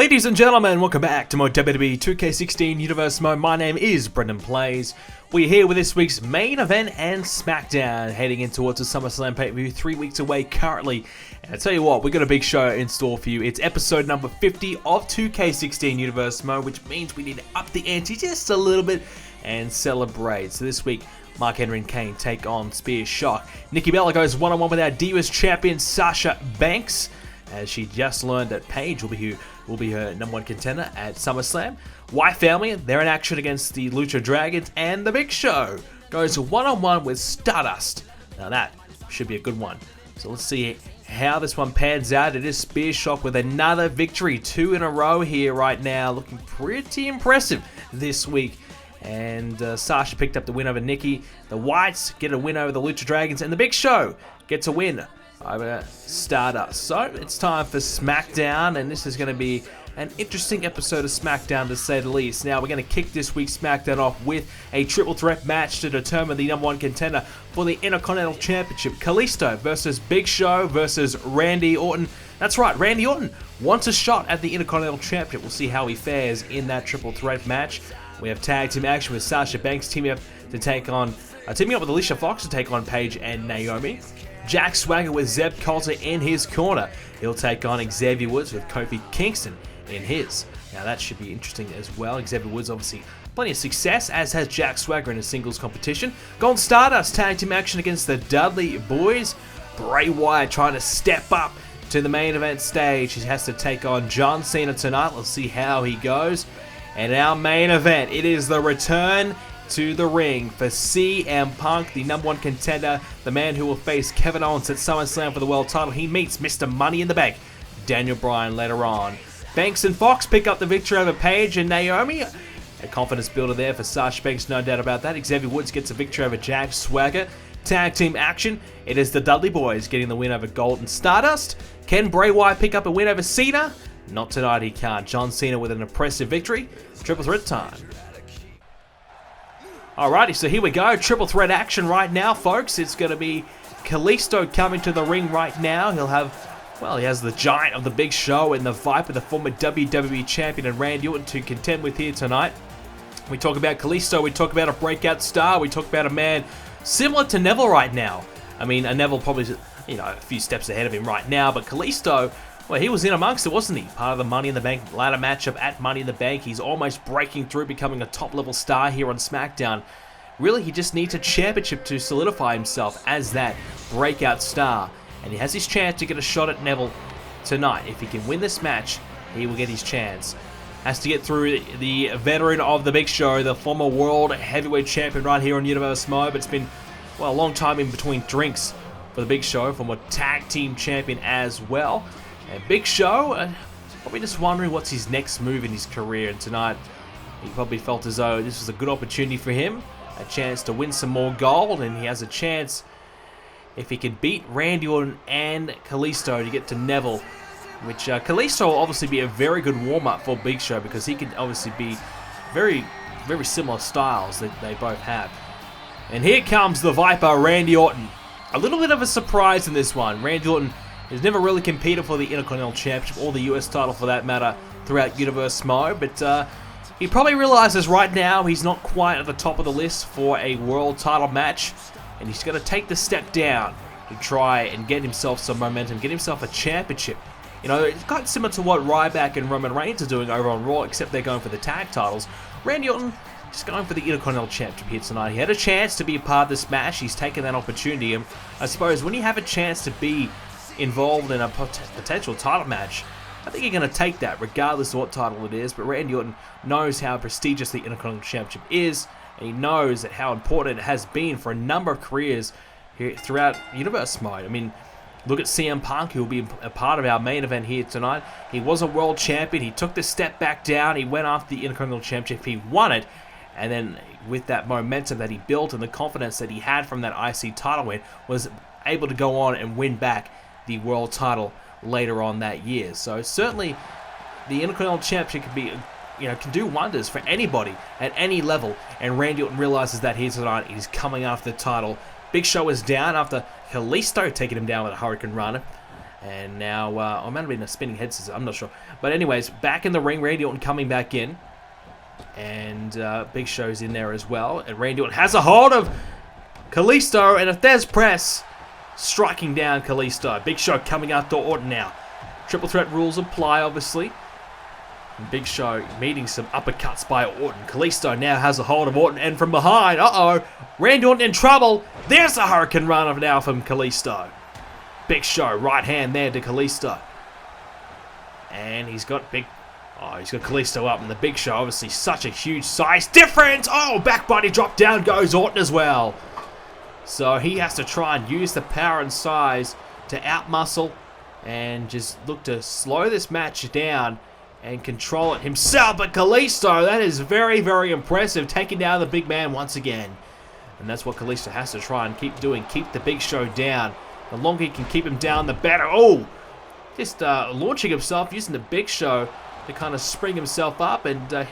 Ladies and gentlemen, welcome back to my WWE 2k16 Universe Mode. My name is BrendenPlayz. We're here with this week's main event and Smackdown, heading in towards the Summerslam pay-per-view 3 weeks away currently. And I tell you what, we've got a big show in store for you. It's episode number 50 of 2k16 Universe Mode, which means we need to up the ante just a little bit and celebrate. So this week, Mark Henry and Kane take on Spear Shock. Nikki Bella goes one-on-one with our Divas champion Sasha Banks, as she just learned that Paige will be her #1 contender at SummerSlam. White Family, they're in action against the Lucha Dragons, and The Big Show goes one-on-one with Stardust. Now that should be a good one. So let's see how this one pans out. It is Spear Shock with another victory, 2 in a row here right now, looking pretty impressive this week. And Sasha picked up the win over Nikki. The Whites get a win over the Lucha Dragons, and The Big Show gets a win over Stardust. So it's time for Smackdown, and this is going to be an interesting episode of Smackdown to say the least. Now we're going to kick this week's Smackdown off with a triple threat match to determine the #1 contender for the Intercontinental Championship. Kalisto versus Big Show versus Randy Orton. That's right, Randy Orton wants a shot at the Intercontinental Championship. We'll see how he fares in that triple threat match. We have tag team action with Sasha Banks teaming up with Alicia Fox to take on Paige and Naomi. Jack Swagger with Zeb Coulter in his corner. He'll take on Xavier Woods with Kofi Kingston in his. Now that should be interesting as well. Xavier Woods obviously plenty of success, as has Jack Swagger in a singles competition. Golden Stardust tag team action against the Dudley Boys. Bray Wyatt trying to step up to the main event stage. He has to take on John Cena tonight. Let's see how he goes. And our main event, it is the return to the ring for CM Punk, the #1 contender, the man who will face Kevin Owens at SummerSlam for the world title. He meets Mr. Money in the Bank, Daniel Bryan, later on. Banks and Fox pick up the victory over Paige and Naomi. A confidence builder there for Sasha Banks, no doubt about that. Xavier Woods gets a victory over Jack Swagger. Tag team action, it is the Dudley Boys getting the win over Golden Stardust. Can Bray Wyatt pick up a win over Cena? Not tonight, he can't. John Cena with an impressive victory. Triple threat time. Alrighty, so here we go. Triple threat action right now, folks. It's going to be Kalisto coming to the ring right now. He has the Giant of the Big Show and the Viper, the former WWE champion, and Randy Orton to contend with here tonight. We talk about Kalisto, we talk about a breakout star, we talk about a man similar to Neville right now. I mean, Neville probably, a few steps ahead of him right now, but Kalisto, well, he was in amongst it, wasn't he? Part of the Money in the Bank ladder matchup at Money in the Bank. He's almost breaking through, becoming a top-level star here on SmackDown. Really, he just needs a championship to solidify himself as that breakout star. And he has his chance to get a shot at Neville tonight. If he can win this match, he will get his chance. Has to get through the veteran of the Big Show, the former World Heavyweight Champion right here on Universe Mode. But it's been, a long time in between drinks for the Big Show, former Tag Team Champion as well. And Big Show, probably just wondering what's his next move in his career. And tonight, he probably felt as though this was a good opportunity for him. A chance to win some more gold. And he has a chance, if he can beat Randy Orton and Kalisto, to get to Neville. Which Kalisto will obviously be a very good warm-up for Big Show, because he can obviously be very, very similar styles that they both have. And here comes the Viper, Randy Orton. A little bit of a surprise in this one. Randy Orton has never really competed for the Intercontinental Championship, or the US title for that matter, throughout Universe Mode, but he probably realizes right now he's not quite at the top of the list for a world title match, and he's going to take the step down to try and get himself some momentum, get himself a championship. It's quite similar to what Ryback and Roman Reigns are doing over on Raw, except they're going for the tag titles. Randy Orton just going for the Intercontinental Championship here tonight. He had a chance to be a part of this match. He's taken that opportunity, and I suppose when you have a chance to be involved in a potential title match, I think you're going to take that regardless of what title it is. But Randy Orton knows how prestigious the Intercontinental Championship is, and he knows that how important it has been for a number of careers here throughout Universe Mode. I mean, look at CM Punk, who will be a part of our main event here tonight. He was a world champion. He took the step back down. He went after the Intercontinental Championship. He won it. And then with that momentum that he built and the confidence that he had from that IC title win, was able to go on and win back the world title later on that year. So certainly the Intercontinental Championship can do wonders for anybody at any level, and Randy Orton realizes that here tonight. He's coming after the title. Big Show is down after Kalisto taking him down with a Hurricane Rana, And now, I might have been a spinning head scissors, I'm not sure. But anyways, back in the ring, Randy Orton coming back in. And Big Show's in there as well. And Randy Orton has a hold of Kalisto, and a Thez press, striking down Kalisto. Big Show coming after Orton now. Triple threat rules apply, obviously. And Big Show meeting some uppercuts by Orton. Kalisto now has a hold of Orton, and from behind, Randy Orton in trouble. There's a Hurricane Run now from Kalisto. Big Show, right hand there to Kalisto. And he's got Kalisto up, and the Big Show, obviously such a huge size difference. Oh, back body drop down goes Orton as well. So he has to try and use the power and size to outmuscle and just look to slow this match down and control it himself. But Kalisto, that is very, very impressive, taking down the big man once again. And that's what Kalisto has to try and keep doing, keep the Big Show down. The longer he can keep him down, the better. Oh, just launching himself, using the Big Show to kind of spring himself up and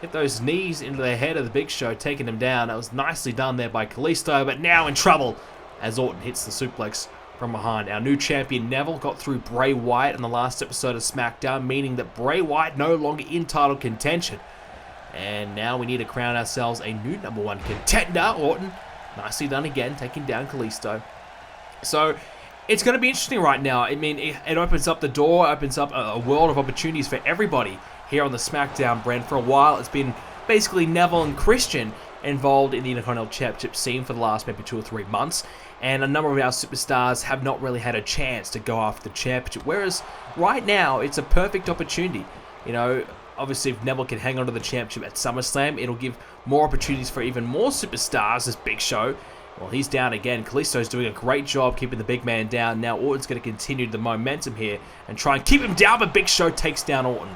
hit those knees into the head of the Big Show, taking him down. That was nicely done there by Kalisto, but now in trouble as Orton hits the suplex from behind. Our new champion Neville got through Bray Wyatt in the last episode of Smackdown, meaning that Bray Wyatt no longer in title contention. And now we need to crown ourselves a new #1 contender. Orton, nicely done again, taking down Kalisto. So it's going to be interesting right now. I mean, it opens up the door, opens up a world of opportunities for everybody here on the Smackdown brand. For a while, it's been basically Neville and Christian involved in the Intercontinental Championship scene for the last maybe 2 or 3 months, and a number of our superstars have not really had a chance to go after the championship, whereas right now it's a perfect opportunity. You know, obviously if Neville can hang on to the championship at SummerSlam, it'll give more opportunities for even more superstars as Big Show. Well, he's down again. Kalisto's doing a great job keeping the big man down. Now Orton's going to continue the momentum here and try and keep him down, but Big Show takes down Orton.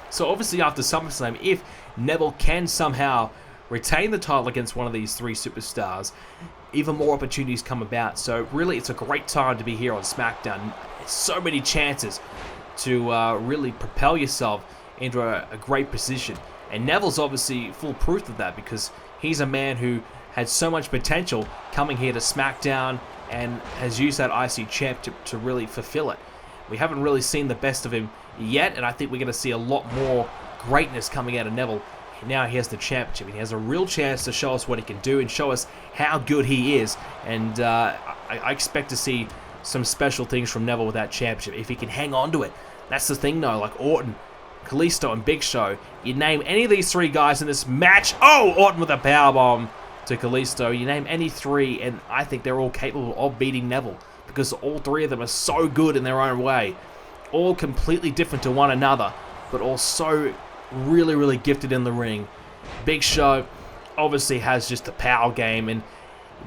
So obviously after SummerSlam, if Neville can somehow retain the title against one of these 3 superstars, even more opportunities come about. So really, it's a great time to be here on SmackDown. So many chances to really propel yourself into a great position. And Neville's obviously full proof of that, because he's a man who had so much potential coming here to SmackDown and has used that IC Championship to really fulfill it. We haven't really seen the best of him yet, and I think we're going to see a lot more greatness coming out of Neville. Now he has the championship, and he has a real chance to show us what he can do and show us how good he is. And I expect to see some special things from Neville with that championship if he can hang on to it. That's the thing though, like Orton, Kalisto, and Big Show. You name any of these 3 guys in this match. Oh, Orton with a powerbomb to Kalisto. You name any 3, and I think they're all capable of beating Neville, because all 3 of them are so good in their own way. All completely different to one another, but all so really, really gifted in the ring. Big Show obviously has just a power game, and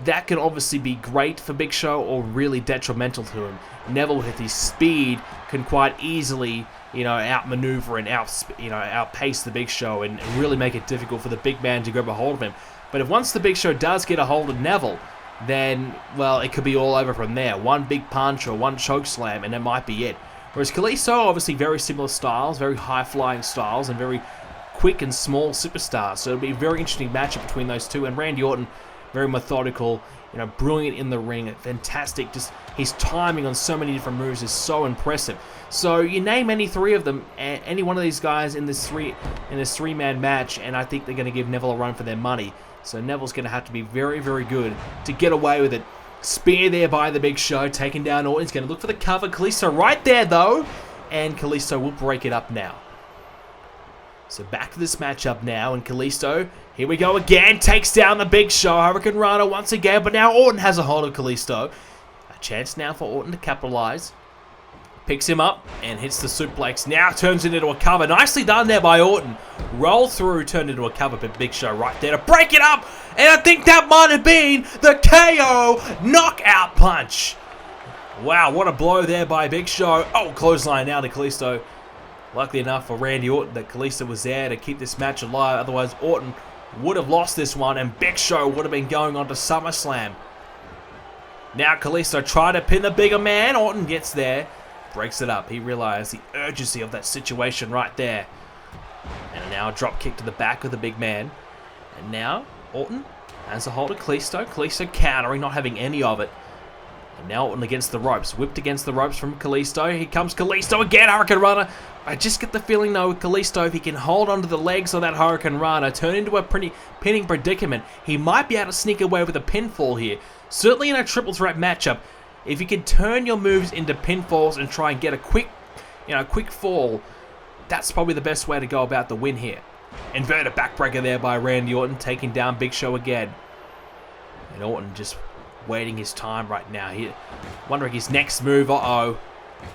that can obviously be great for Big Show or really detrimental to him. Neville, with his speed, can quite easily, outmaneuver and outpace the Big Show and really make it difficult for the big man to grab a hold of him. But if once the Big Show does get a hold of Neville, then, well, it could be all over from there. One big punch or one choke slam, and that might be it. Whereas Kalisto, obviously very similar styles, very high-flying styles, and very quick and small superstars. So it'll be a very interesting matchup between those 2. And Randy Orton, very methodical, brilliant in the ring, fantastic. Just his timing on so many different moves is so impressive. So you name any 3 of them, any one of these guys in this 3-man match, and I think they're going to give Neville a run for their money. So Neville's going to have to be very, very good to get away with it. Spear there by the Big Show, taking down Orton. He's going to look for the cover. Kalisto right there, though. And Kalisto will break it up now. So back to this matchup now. And Kalisto, here we go again. Takes down the Big Show. Hurricane Rana once again. But now Orton has a hold of Kalisto. A chance now for Orton to capitalize. Picks him up and hits the suplex. Now turns it into a cover. Nicely done there by Orton. Roll through, turned into a cover, but Big Show right there to break it up. And I think that might have been the KO knockout punch. Wow, what a blow there by Big Show. Oh, clothesline now to Kalisto. Luckily enough for Randy Orton that Kalisto was there to keep this match alive. Otherwise, Orton would have lost this one, and Big Show would have been going on to SummerSlam. Now Kalisto tried to pin the bigger man. Orton gets there. Breaks it up. He realized the urgency of that situation right there. And now a drop kick to the back of the big man. And now Orton has a hold of Kalisto. Kalisto countering, not having any of it. And now Orton against the ropes. Whipped against the ropes from Kalisto. Here comes Kalisto again. Hurricane Runner. I just get the feeling, though, with Kalisto, if he can hold onto the legs of that Hurricane Runner, turn into a pretty pinning predicament, he might be able to sneak away with a pinfall here. Certainly in a triple threat matchup, if you can turn your moves into pinfalls and try and get a quick fall, that's probably the best way to go about the win here. Inverted backbreaker there by Randy Orton, taking down Big Show again. And Orton just waiting his time right now. Wondering his next move. Uh-oh.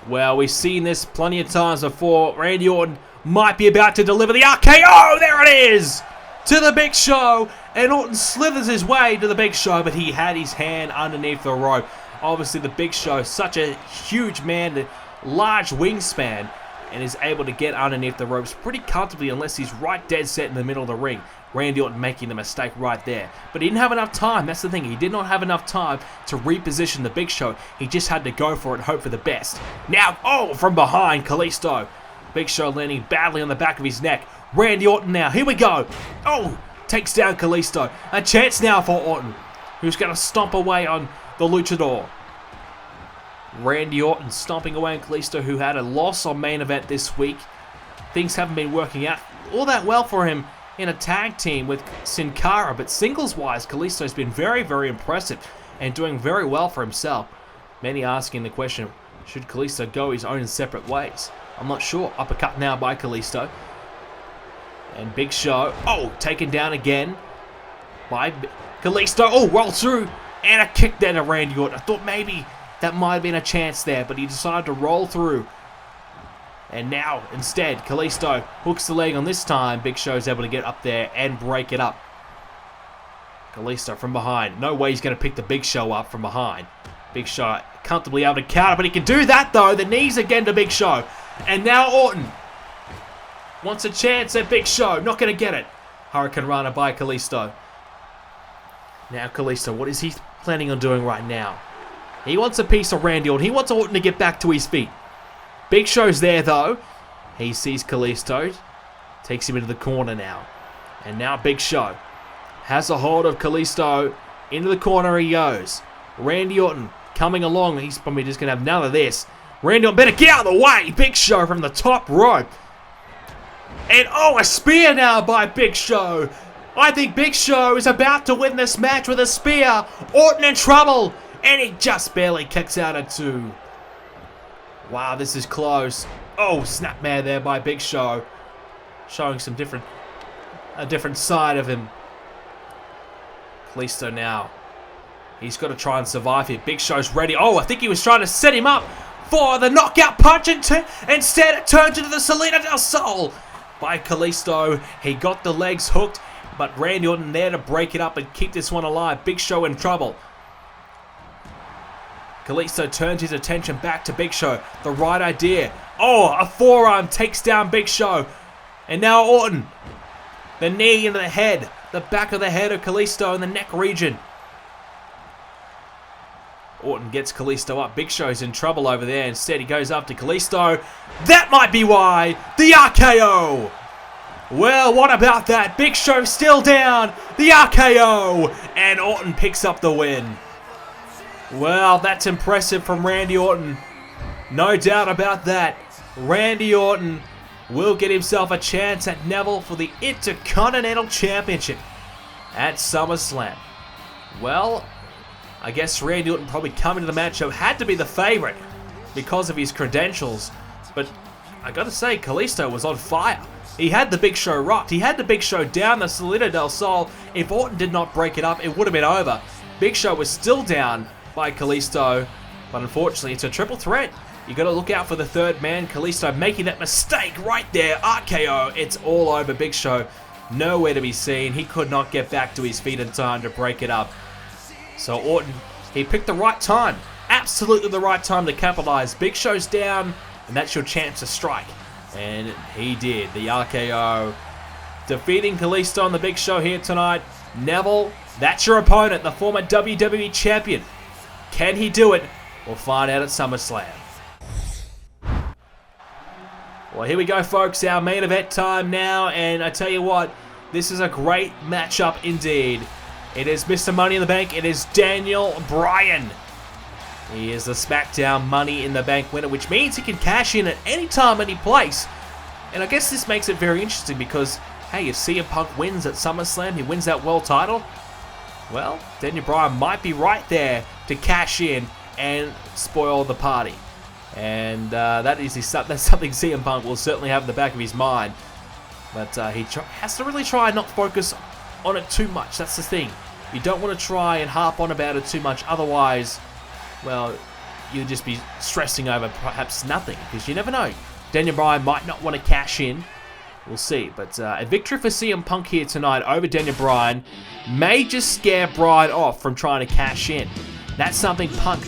Well, we've seen this plenty of times before. Randy Orton might be about to deliver the RKO. There it is! To the Big Show. And Orton slithers his way to the Big Show, but he had his hand underneath the rope. Obviously, the Big Show, such a huge man, a large wingspan, and is able to get underneath the ropes pretty comfortably unless he's right dead set in the middle of the ring. Randy Orton making the mistake right there. But he didn't have enough time. That's the thing. He did not have enough time to reposition the Big Show. He just had to go for it and hope for the best. Now, oh, from behind, Kalisto. Big Show landing badly on the back of his neck. Randy Orton now. Here we go. Oh, takes down Kalisto. A chance now for Orton, who's going to stomp away on the Luchador. Randy Orton stomping away on Kalisto, who had a loss on Main Event this week. Things haven't been working out all that well for him in a tag team with Sin Cara, but singles-wise, Kalisto's been very, very impressive and doing very well for himself. Many asking the question, should Kalisto go his own separate ways? I'm not sure. Uppercut now by Kalisto. And Big Show, oh, taken down again by Kalisto. Oh, roll through, and a kick there to Randy Orton. I thought maybe that might have been a chance there, but he decided to roll through. And now, instead, Kalisto hooks the leg on this time. Big Show's able to get up there and break it up. Kalisto from behind. No way he's going to pick the Big Show up from behind. Big Show comfortably able to counter, but he can do that, though. The knees again to Big Show. And now Orton wants a chance at Big Show. Not going to get it. Hurricane Runner by Kalisto. Now Kalisto, what is he planning on doing right now? He wants a piece of Randy Orton. He wants Orton to get back to his feet. Big Show's there, though. He sees Kalisto. Takes him into the corner now. And now Big Show has a hold of Kalisto. Into the corner he goes. Randy Orton coming along. He's probably just going to have none of this. Randy Orton better get out of the way. Big Show from the top rope. And oh, a spear now by Big Show. I think Big Show is about to win this match with a spear. Orton in trouble. And he just barely kicks out at 2. Wow, this is close. Oh, snapmare there by Big Show. Showing some a different side of him. Kalisto now. He's got to try and survive here. Big Show's ready. Oh, I think he was trying to set him up for the knockout punch. Instead, it turns into the Salida del Sol by Kalisto. He got the legs hooked, but Randy Orton there to break it up and keep this one alive. Big Show in trouble. Kalisto turns his attention back to Big Show. The right idea. Oh, a forearm takes down Big Show. And now Orton. The knee into the head. The back of the head of Kalisto in the neck region. Orton gets Kalisto up. Big Show's in trouble over there. Instead, he goes up to Kalisto. That might be why. The RKO. Well, what about that? Big Show still down. The RKO. And Orton picks up the win. Well, that's impressive from Randy Orton. No doubt about that. Randy Orton will get himself a chance at Neville for the Intercontinental Championship at Summerslam. Well, I guess Randy Orton probably coming to the matchup had to be the favorite because of his credentials. But I gotta say, Kalisto was on fire. He had the Big Show rocked. He had the Big Show down the Salida del Sol. If Orton did not break it up, it would have been over. Big Show was still down by Kalisto, but unfortunately it's a triple threat. You got to look out for the third man. Kalisto making that mistake right there. RKO. It's all over. Big Show nowhere to be seen. He could not get back to his feet in time to break it up. So Orton, he picked the right time. Absolutely the right time to capitalize. Big Show's down, and that's your chance to strike. And he did. The RKO. Defeating Kalisto on the Big Show here tonight. Neville, that's your opponent, the former WWE Champion. Can he do it? We'll find out at SummerSlam. Well, here we go, folks. Our main event time now. And I tell you what, this is a great matchup indeed. It is Mr. Money in the Bank. It is Daniel Bryan He is the Smackdown Money in the Bank winner, which means he can cash in at any time, any place. And I guess this makes it very interesting because, hey, if CM Punk wins at SummerSlam, he wins that world title, well, Daniel Bryan might be right there to cash in and spoil the party. And that's something CM Punk will certainly have in the back of his mind. But he has to really try and not focus on it too much. That's the thing. You don't want to try and harp on about it too much. Otherwise, well, you'll just be stressing over perhaps nothing. Because you never know. Daniel Bryan might not want to cash in. We'll see. But a victory for CM Punk here tonight over Daniel Bryan may just scare Bryan off from trying to cash in. That's something Punk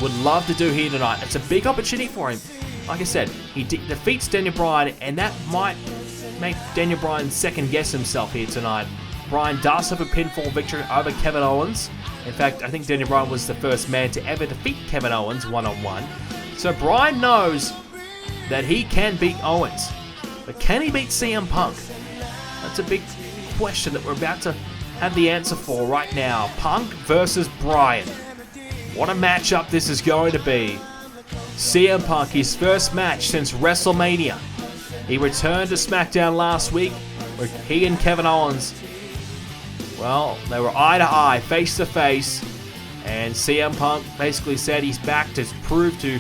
would love to do here tonight. It's a big opportunity for him. Like I said, he defeats Daniel Bryan, and that might make Daniel Bryan second guess himself here tonight. Bryan does have a pinfall victory over Kevin Owens. In fact, I think Daniel Bryan was the first man to ever defeat Kevin Owens one-on-one. So Bryan knows that he can beat Owens. But can he beat CM Punk? That's a big question that we're about to have the answer for right now. Punk versus Bryan. What a matchup this is going to be. CM Punk, his first match since Wrestlemania. He returned to SmackDown last week where he and Kevin Owens, well, they were eye to eye, face to face. And CM Punk basically said he's back to prove to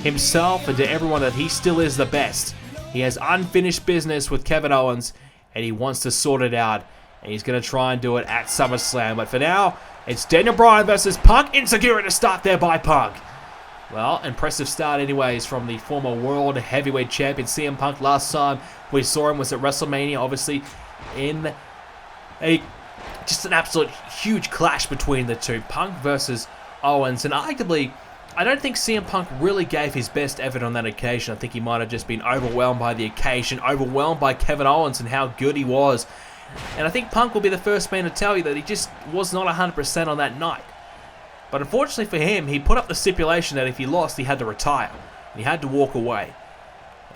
himself and to everyone that he still is the best. He has unfinished business with Kevin Owens, and he wants to sort it out. And he's going to try and do it at SummerSlam. But for now, it's Daniel Bryan versus Punk. Insecure to start there by Punk. Well, impressive start anyways from the former World Heavyweight Champion CM Punk. Last time we saw him was at WrestleMania, obviously, in just an absolute huge clash between the two. Punk versus Owens. And arguably, I don't think CM Punk really gave his best effort on that occasion. I think he might have just been overwhelmed by the occasion, overwhelmed by Kevin Owens and how good he was. And I think Punk will be the first man to tell you that he just was not 100% on that night. But unfortunately for him, he put up the stipulation that if he lost, he had to retire. He had to walk away.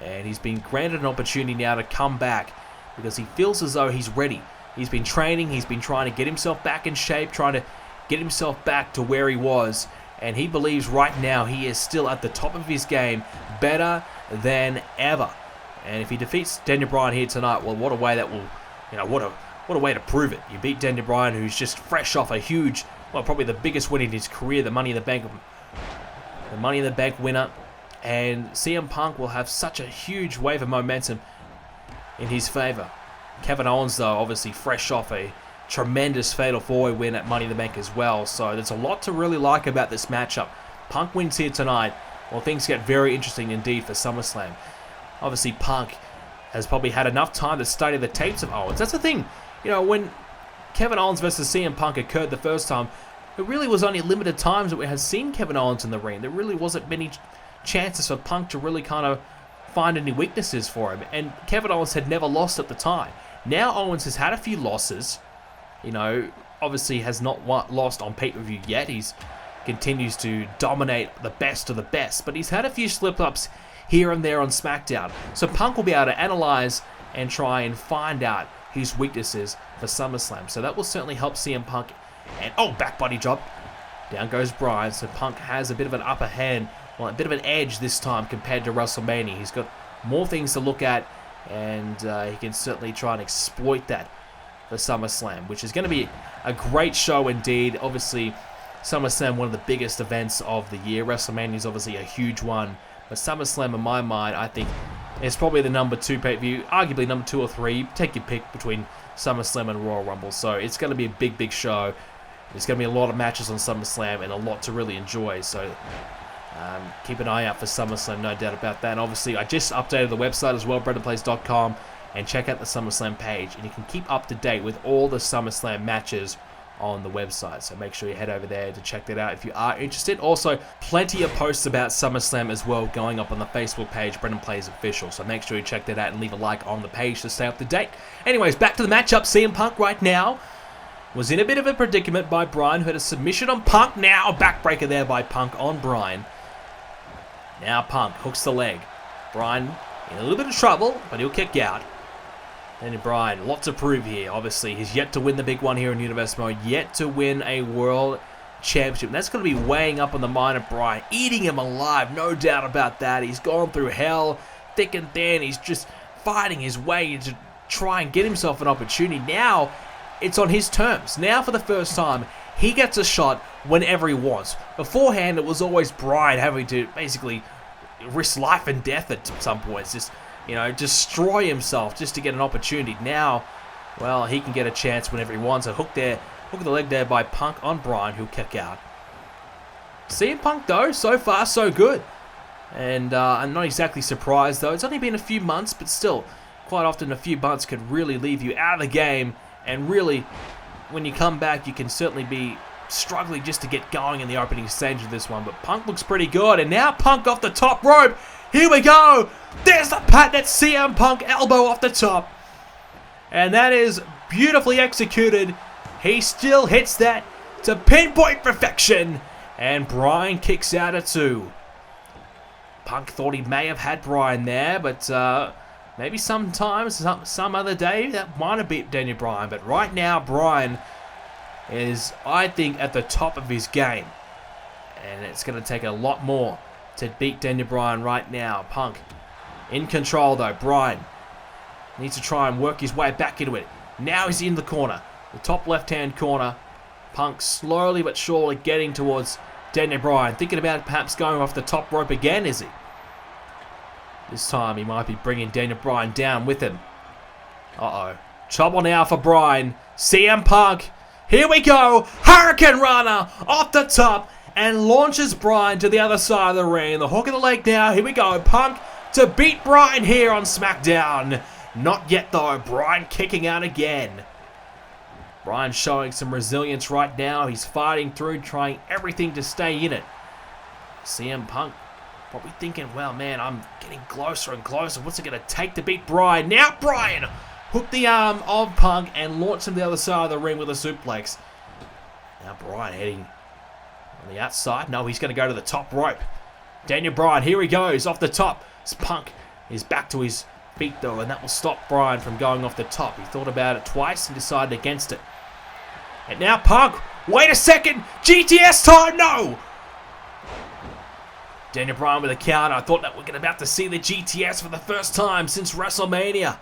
And he's been granted an opportunity now to come back because he feels as though he's ready. He's been training, he's been trying to get himself back in shape, trying to get himself back to where he was. And he believes right now he is still at the top of his game, better than ever. And if he defeats Daniel Bryan here tonight, well, what a way that will, what a way to prove it. You beat Daniel Bryan, who's just fresh off a huge, well, probably the biggest win in his career, the Money in the Bank winner. And CM Punk will have such a huge wave of momentum in his favor. Kevin Owens, though, obviously fresh off a tremendous Fatal 4-Way win at Money in the Bank as well. So there's a lot to really like about this matchup. Punk wins here tonight. Well, things get very interesting indeed for SummerSlam. Obviously, Punk has probably had enough time to study the tapes of Owens. That's the thing. You know, when Kevin Owens versus CM Punk occurred the first time, it really was only limited times that we had seen Kevin Owens in the ring. There really wasn't many chances for Punk to really kind of find any weaknesses for him. And Kevin Owens had never lost at the time. Now Owens has had a few losses. You know, obviously has not lost on pay-per-view yet. He's continues to dominate the best of the best. But he's had a few slip-ups here and there on SmackDown. So Punk will be able to analyze and try and find out his weaknesses for SummerSlam. So that will certainly help CM Punk. And, oh, back body drop. Down goes Bryan. So Punk has a bit of an upper hand, well, a bit of an edge this time compared to WrestleMania. He's got more things to look at, and he can certainly try and exploit that for SummerSlam, which is going to be a great show indeed. Obviously, SummerSlam, one of the biggest events of the year. WrestleMania is obviously a huge one, but SummerSlam, in my mind, I think is probably the number 2 pay-per-view, arguably number 2 or 3. Take your pick between SummerSlam and Royal Rumble. So it's going to be a big, big show. There's going to be a lot of matches on SummerSlam and a lot to really enjoy. So keep an eye out for SummerSlam, no doubt about that. And obviously, I just updated the website as well, BrendenPlayz.com, and check out the SummerSlam page. And you can keep up to date with all the SummerSlam matches on the website. So make sure you head over there to check that out if you are interested. Also, plenty of posts about SummerSlam as well going up on the Facebook page, BrendenPlayz Official. So make sure you check that out and leave a like on the page to stay up to date. Anyways, back to the matchup. CM Punk right now was in a bit of a predicament by Bryan, who had a submission on Punk. Now a backbreaker there by Punk on Bryan. Now Punk hooks the leg. Bryan in a little bit of trouble, but he'll kick out. Daniel Bryan, a lot to prove here. Obviously, he's yet to win the big one here in Universe Mode. Yet to win a World Championship. And that's going to be weighing up on the mind of Bryan, eating him alive, no doubt about that. He's gone through hell, thick and thin. He's just fighting his way to try and get himself an opportunity. Now, it's on his terms. Now, for the first time, he gets a shot whenever he wants. Beforehand, it was always Bryan having to basically risk life and death at some points. Just, you know, destroy himself just to get an opportunity. Now, well, he can get a chance whenever he wants. A hook there. Hook of the leg there by Punk on Bryan, who'll kick out. CM Punk, though, so far, so good. And I'm not exactly surprised, though. It's only been a few months, but still, quite often a few months could really leave you out of the game. And really, when you come back, you can certainly be struggling just to get going in the opening stage of this one. But Punk looks pretty good. And now Punk off the top rope. Here we go. There's the patented CM Punk elbow off the top. And that is beautifully executed. He still hits that to pinpoint perfection. And Bryan kicks out at 2. Punk thought he may have had Bryan there, but maybe sometimes, some other day, that might have beat Daniel Bryan. But right now, Bryan is, I think, at the top of his game. And it's going to take a lot more to beat Daniel Bryan right now. Punk in control, though. Bryan needs to try and work his way back into it. Now he's in the corner. The top left-hand corner. Punk slowly but surely getting towards Daniel Bryan. Thinking about perhaps going off the top rope again, is he? This time he might be bringing Daniel Bryan down with him. Uh-oh. Trouble now for Bryan. CM Punk. Here we go. Hurricane Runner off the top and launches Bryan to the other side of the ring. The hook of the leg now. Here we go. Punk to beat Bryan here on SmackDown. Not yet, though. Bryan kicking out again. Bryan showing some resilience right now. He's fighting through, trying everything to stay in it. CM Punk probably thinking, well, man, I'm getting closer and closer. What's it going to take to beat Bryan? Now Bryan hooked the arm of Punk and launched him to the other side of the ring with a suplex. Now Bryan heading on the outside. No, he's going to go to the top rope. Daniel Bryan, here he goes, off the top. Punk is back to his feet, though, and that will stop Bryan from going off the top. He thought about it twice and decided against it. And now Punk, wait a second, GTS time, no! Daniel Bryan with a counter. I thought that we're about to see the GTS for the first time since WrestleMania.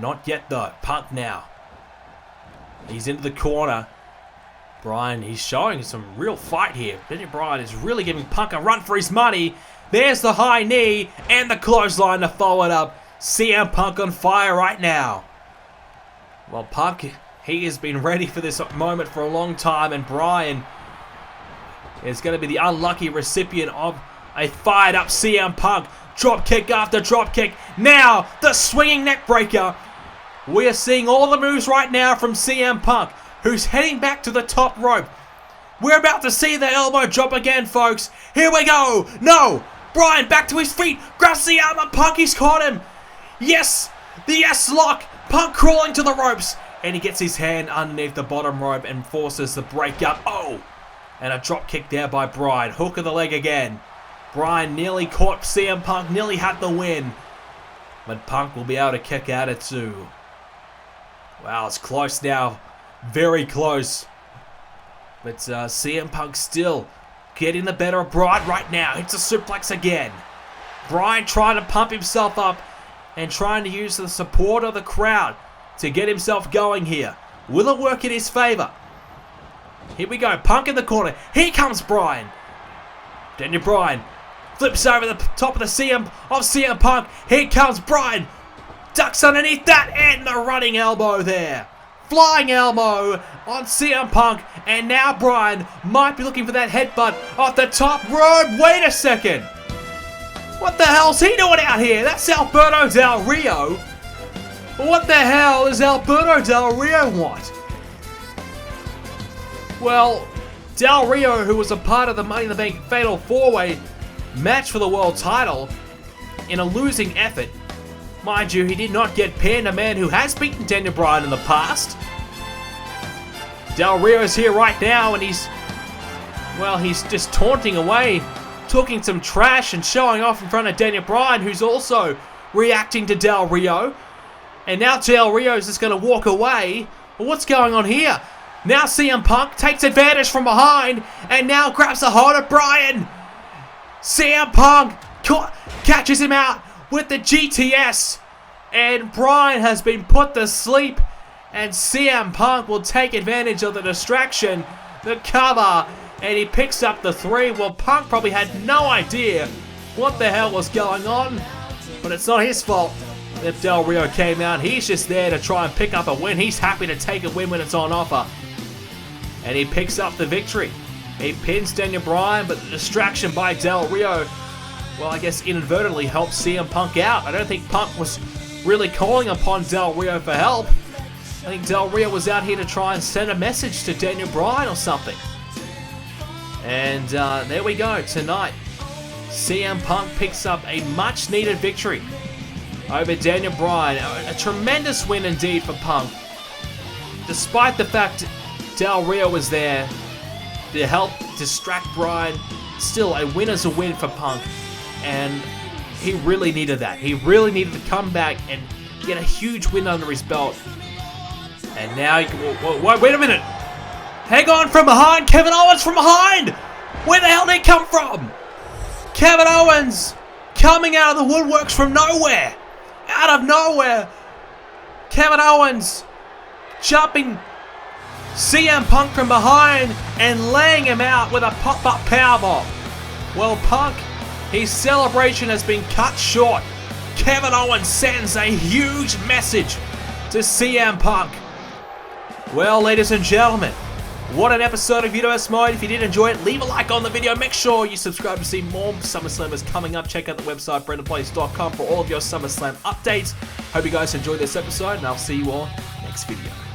Not yet, though. Punk now. He's into the corner. Bryan, he's showing some real fight here. Daniel Bryan is really giving Punk a run for his money. There's the high knee and the clothesline to follow it up. CM Punk on fire right now. Well, Punk, he has been ready for this moment for a long time, and Bryan is going to be the unlucky recipient of a fired up CM Punk. Drop kick after drop kick. Now, the swinging neck breaker. We are seeing all the moves right now from CM Punk, who's heading back to the top rope. We're about to see the elbow drop again, folks. Here we go. No. Bryan back to his feet. Grabs the arm of Punk. He's caught him. Yes. The yes lock. Punk crawling to the ropes. And he gets his hand underneath the bottom rope and forces the break up. Oh. And a drop kick there by Bryan. Hook of the leg again. Bryan nearly caught CM Punk. Nearly had the win. But Punk will be able to kick out at 2. Wow, it's close now. Very close. But CM Punk still getting the better of Bryan right now. Hits a suplex again. Bryan trying to pump himself up and trying to use the support of the crowd to get himself going here. Will it work in his favor? Here we go. Punk in the corner. Here comes Bryan. Daniel Bryan flips over the top of CM Punk. Here comes Bryan. Ducks underneath that and the running elbow there. Flying elbow on CM Punk, and now Bryan might be looking for that headbutt off the top rope. Wait a second. What the hell's he doing out here? That's Alberto Del Rio. What the hell does Alberto Del Rio want? Well, Del Rio, who was a part of the Money in the Bank Fatal 4-Way match for the world title in a losing effort. Mind you, he did not get pinned, a man who has beaten Daniel Bryan in the past. Del Rio is here right now, and he's just taunting away, talking some trash and showing off in front of Daniel Bryan, who's also reacting to Del Rio. And now Del Rio is just going to walk away. Well, what's going on here? Now CM Punk takes advantage from behind and now grabs a hold of Bryan. CM Punk catches him out with the GTS. And Bryan has been put to sleep. And CM Punk will take advantage of the distraction, the cover, and he picks up the 3. Well, Punk probably had no idea what the hell was going on. But it's not his fault if Del Rio came out. He's just there to try and pick up a win. He's happy to take a win when it's on offer. And he picks up the victory. He pins Daniel Bryan, but the distraction by Del Rio, well, I guess inadvertently helped CM Punk out. I don't think Punk was really calling upon Del Rio for help. I think Del Rio was out here to try and send a message to Daniel Bryan or something. And there we go. Tonight, CM Punk picks up a much-needed victory over Daniel Bryan. A tremendous win indeed for Punk. Despite the fact Del Rio was there to help distract Bryan, still a win is a win for Punk. And he really needed that. He really needed to come back and get a huge win under his belt. And now, wait a minute. Hang on from behind. Kevin Owens from behind. Where the hell did he come from? Kevin Owens coming out of the woodworks from nowhere. Out of nowhere. Kevin Owens jumping CM Punk from behind and laying him out with a pop-up powerbomb. Well, Punk, his celebration has been cut short. Kevin Owens sends a huge message to CM Punk. Well, ladies and gentlemen, what an episode of Universe Mode. If you did enjoy it, leave a like on the video. Make sure you subscribe to see more SummerSlammers coming up. Check out the website, BrendenPlayz.com, for all of your SummerSlam updates. Hope you guys enjoyed this episode, and I'll see you all next video.